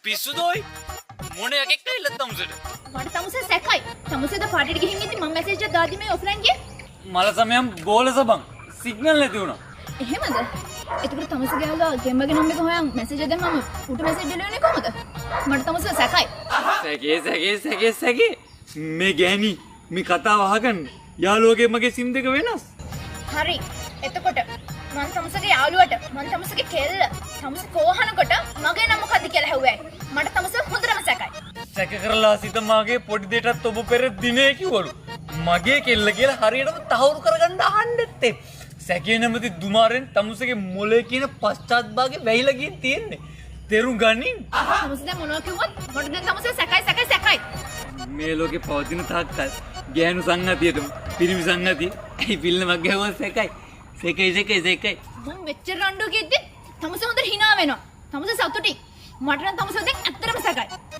පිස්සු දෝයි මොන එකෙක් ඇවිල්ලා තමුසෙට මට තමුසේ සැකයි. තමුසේද පාටියට ගිහින් ඉතින් මම මැසේජ් එකක් දාදි මේ ඔෆ්ලයින් ගියේ. මල සමයම් ගෝලස බං සිග්නල් නැති වුණා. එහෙමද? එතකොට තමුසේ ගෑවලා ගෙම්බගේ නම්බර එක හොයන් මැසේජ් එක දැම්මම උට මැසේජ් දෙලුවනේ කොහමද? මට තමුසේ සැකයි. සැකේ මේ ගෑණි මේ කතාව අහගන්න යාළුවගේ මගේ සිම් දෙක වෙනස්. හරි. එතකොට මම තමුසේගේ යාළුවට මම තමුසේගේ කෙල්ල තමුසේ කෝහනකොට මගේ නම මොකද්ද කියලා ඇහුවයි. මට තමුසේ හොඳටම සැකයි. සැක කරලා සිතමාගේ පොඩි දෙයටත් ඔබ පෙර දිනේ කිව්වලු. මගේ කෙල්ල කියලා හරියටම තහවුරු කරගන්න අහන්නෙත් ඒ. සැකේ නැමැති දුමාරෙන් තමුසේගේ මොලේ කියන පශ්චාත් භාගේ වැහිලා ගින් තියෙන්නේ. තේරුම් ගනින්. තමුසේ දැන් මොනවා කිව්වත් මට දැන් තමුසේ සැකයි. මේ ලෝකේ පවතින තාක්කල් ගෑනු සංගතියටම පිරිමි සංගතිය ඇයි පිල්ලමක් ගැහුවා සැකයි. මම මෙච්චර රණ්ඩු කිව්දි තමුසේ හොඳට hina වෙනවා. තමුසේ සතුටි. මට නම් තමුසේ දැන් ඇත්තටම සැකයි.